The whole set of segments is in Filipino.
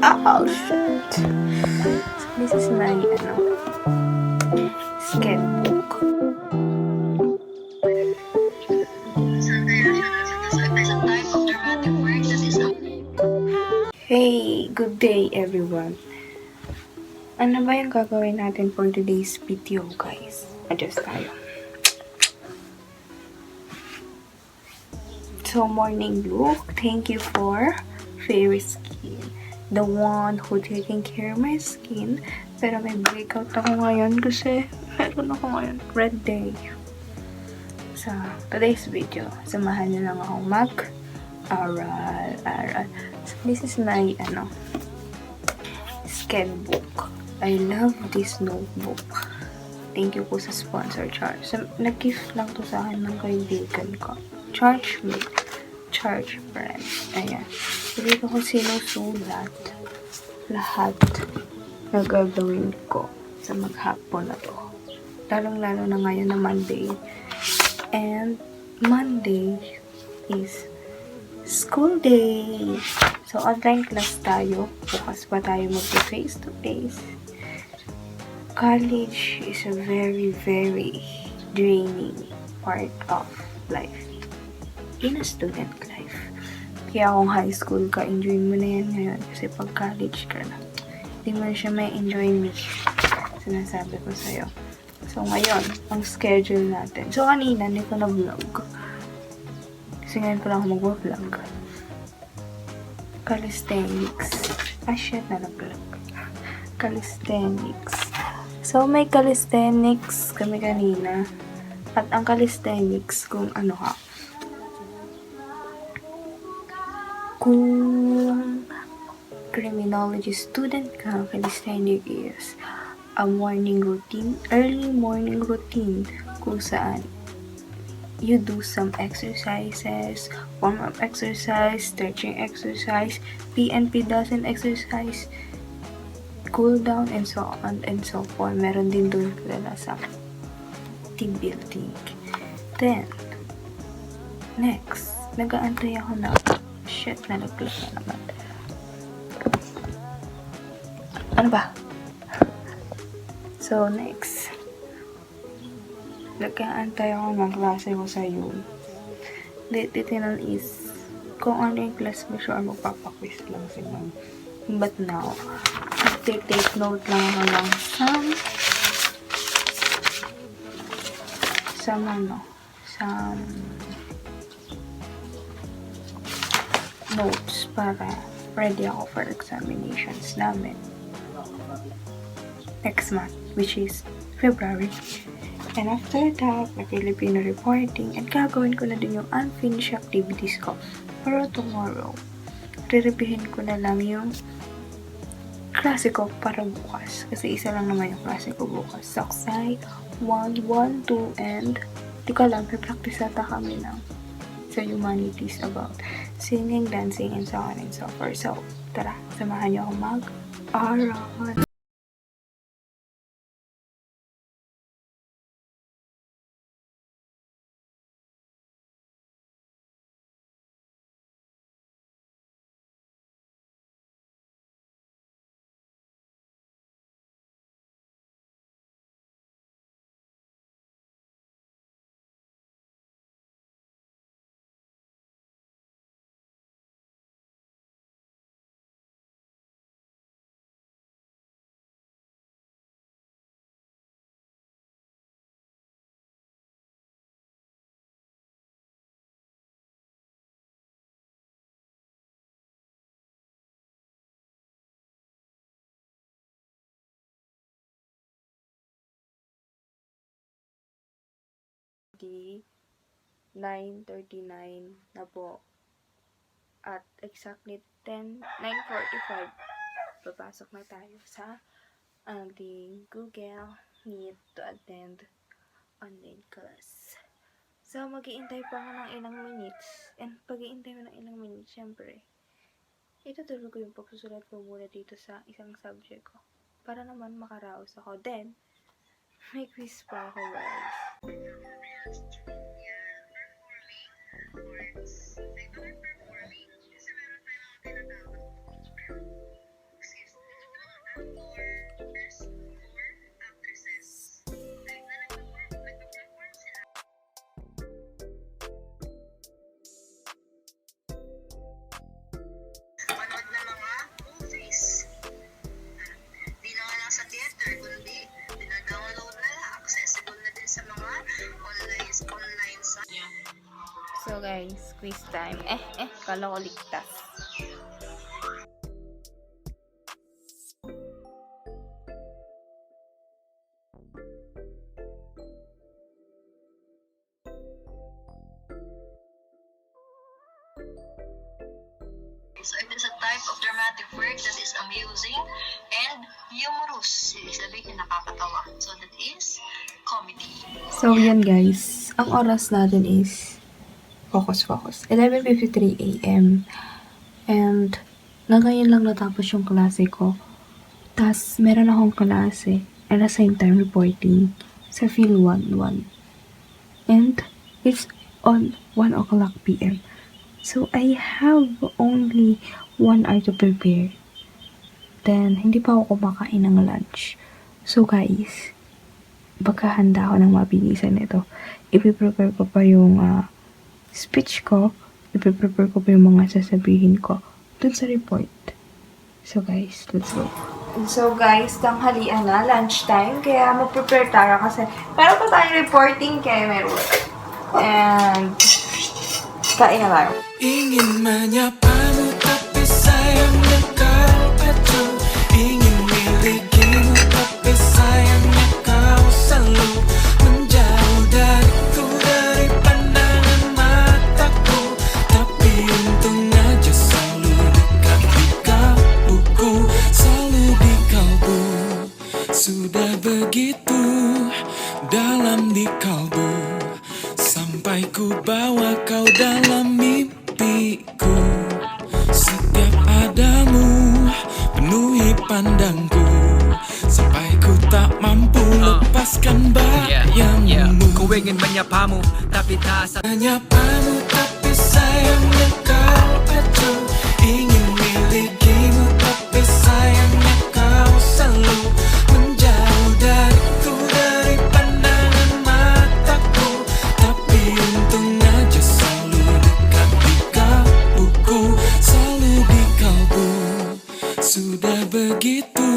Oh, shit. So, this is my, sketchbook. Hey, good day everyone. Ano ba yung gagawin natin for today's video, guys? Adjust tayo. So, morning look. Thank you for Fairy Skin. The one who taking care of my skin. Pero may breakout ako ngayon kasi meron ako ngayon red day. Sa today's video, samahan niyo lang ako mag-aral. So, this is my, sketchbook. I love this notebook. Thank you po sa sponsor, Charge. So, nag-gift lang to sa akin ng kaibigan ko. Charge me. Charge friend. Ayan. So, dito ko sinusulat lahat na gagawin ko sa maghapon na to. Lalong-lalo na ngayon na Monday. And Monday is school day. So, online class tayo. Bukas pa tayo mag-face-to-face. College is a very, very draining part of life. In a student life. Kaya kung high school ka, enjoy mo na yan ngayon. Kasi pag college ka na, hindi mo na siya may enjoy me. Sinasabi ko sa'yo. So, ngayon, ang schedule natin. So, kanina, hindi ko na-vlog. Kasi ngayon ko lang ako mag-vlog. Calisthenics. Shit, na-vlog. Calisthenics. So, may calisthenics kami kanina. At ang calisthenics, kung kung criminology student ka, calisthenics is a morning routine, early morning routine, kung saan you do some exercises, warm-up exercise, stretching exercise, PNP doesn't exercise, cool down, and so on and so forth. Meron din doon kilala sa team building. Then, next, nag-aantay ako na, shit, nalaglag na naman. Ano ba? So, next. Nag-aantay ako ng klase ko sa Yun. Titignan is kung ano yung class mo siya or magpapaquiz lang sila. But now, take note lang ako ng some notes para ready ako for examinations namin next month, which is February. And after that, may Filipino reporting, and gagawin ko na din yung unfinished activities ko. Pero tomorrow, re-reviewin ko na lang yung klase ko para bukas. Kasi isa lang naman yung klase ko bukas. Saksay, 1, 1, 2, and di ko alam, practice ata kami ng sa humanities about singing, dancing, and so on and so forth. So, tara, samahan niyo ako mag-aral. Di 9:39 na po. At exactly 9:45, papasok na tayo sa ating Google Meet to attend online class. So, mag-iintay pa ako ng ilang minutes. And pag-iintay mo ng ilang minutes, syempre, itutuloy ko yung pagsusulat ko muna dito sa isang subject ko. Para naman makaraos ako. Then, may quiz pa ako, guys. guys, quiz time. Kala ko ligtas. So it is a type of dramatic work that is amusing and humorous. Ibig sabihin nakakatawa. So that is comedy. So, yan guys. Ang oras natin is focus. 11:53 a.m. And ngayon lang natapos yung klase ko. Tas, meron akong klase. At the same time, reporting sa Phil 1-1. And it's on 1 o'clock p.m. So, I have only 1 hour to prepare. Then, hindi pa ako kumakain ng lunch. So, guys, baka handa ako ng mabilisan nito. Ipiprepare ko pa yung speech ko. Ipiprepare ko pa yung mga sasabihin ko dun sa report. So, guys, let's go. So, guys, tanghalian na, lunchtime. Kaya, mag-prepare tayo kasi meron pa tayong reporting kaya meron. And, kain na tayo. Ingin menyapamu tapi sayangnya kau acuh. Ingin milikimu tapi sayangnya kau selalu menjauh dariku, dari pandangan mataku. Tapi untung aja selalu dekat di kalbuku, selalu di kalbu. Sudah begitu dalam di kalbu, sampai ku bawa kau dalam mimpiku. Setiap adamu penuhi pandangku, sampai ku tak mampu lepaskan bayangmu. Ku ingin menyapamu tapi tak Menyapamu tapi sayangnya kau acuh. Ingin milikimu tapi sayangnya kau selalu menjauh dariku, dari pandangan mataku. Tapi untung aja selalu dekat di kalbuku, selalu di kalbu. Sudah begitu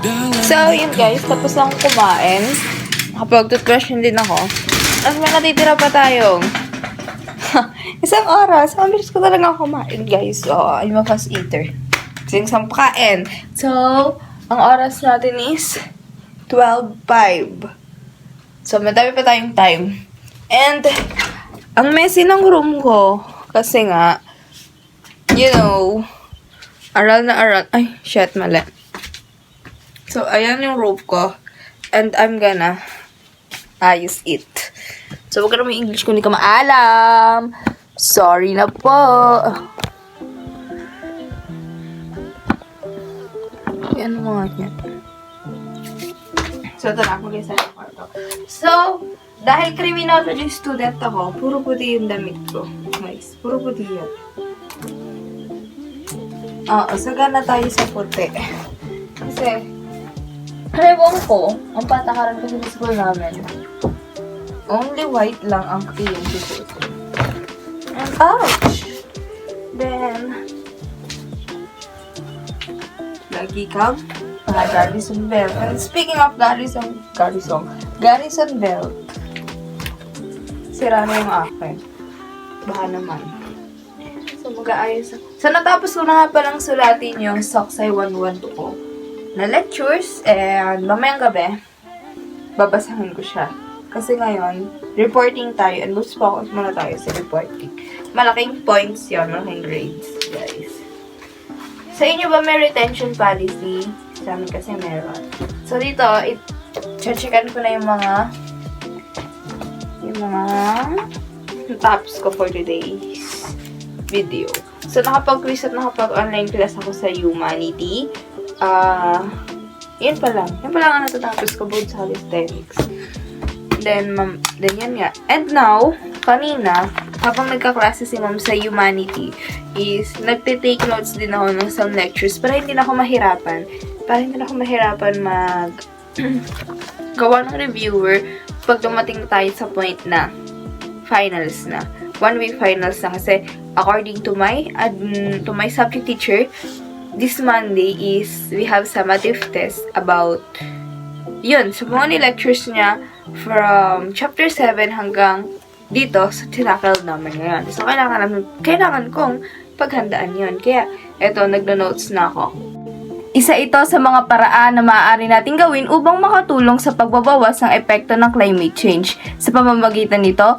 dalam. So, yun guys, tapos lang kumain. Nakapag-toothbrush din ako. At may natitira pa tayong isang oras. Ang bilis ko talaga kumain, guys. So, I'm a fast eater. Kasi isang pakain. So, ang oras natin is 12:05. So, madami pa tayong time. And, ang messy ng room ko, kasi nga, you know, aral na aral. Ay, shit, mali. So, ayan yung rope ko. And I'm gonna ayos it. So, wag ka naman English kung hindi ka maalam. Sorry na po. Yan mga yan. So, ito na. Mag-isa na kwarto. So, dahil criminology student ako, puro puti yung damit ko. Guys, puro puti yun. So, gana tayo sa puti. Kasi, ewan ko, ang patakaran kasi sa school namin, only white lang ang iyong susuot. And ouch! Then, lagi kang Garrison Belt. And speaking of Garrison Belt, sira na yung akin. Baha naman. So, mag-aayos ako. So, natapos ko na nga palang sulatin yung Soksay 112 ko na lectures, and mamayang gabi, babasahin ko siya. Kasi ngayon, reporting tayo, and most focus muna tayo sa reporting. Malaking points yon, malaking grades, guys. Sa inyo ba may retention policy? Sa amin kasi meron. So, dito, checkan ko na yung mga tops ko for today's video. So, nakapag-quiz at nakapag-online class ako sa Humanity. Yun pa lang ang natatapos ko both sa calisthenics. Then yan nga. And now, kanina, habang nagkaklase si ma'am sa Humanity, is nagte-take notes din ako ng some lectures para hindi na ako mahirapan. Gawa ng reviewer pag dumating tayo sa point na finals na. One-week finals na kasi according to my subject teacher, this Monday is we have summative test about yun. So, mga ni-lectures niya from chapter 7 hanggang dito sa tinackle namin ngayon. So, kailangan kong paghandaan yun. Kaya, eto, nagno-notes na ako. Isa ito sa mga paraan na maaari nating gawin upang makatulong sa pagbabawas ng epekto ng climate change. Sa pamamagitan nito,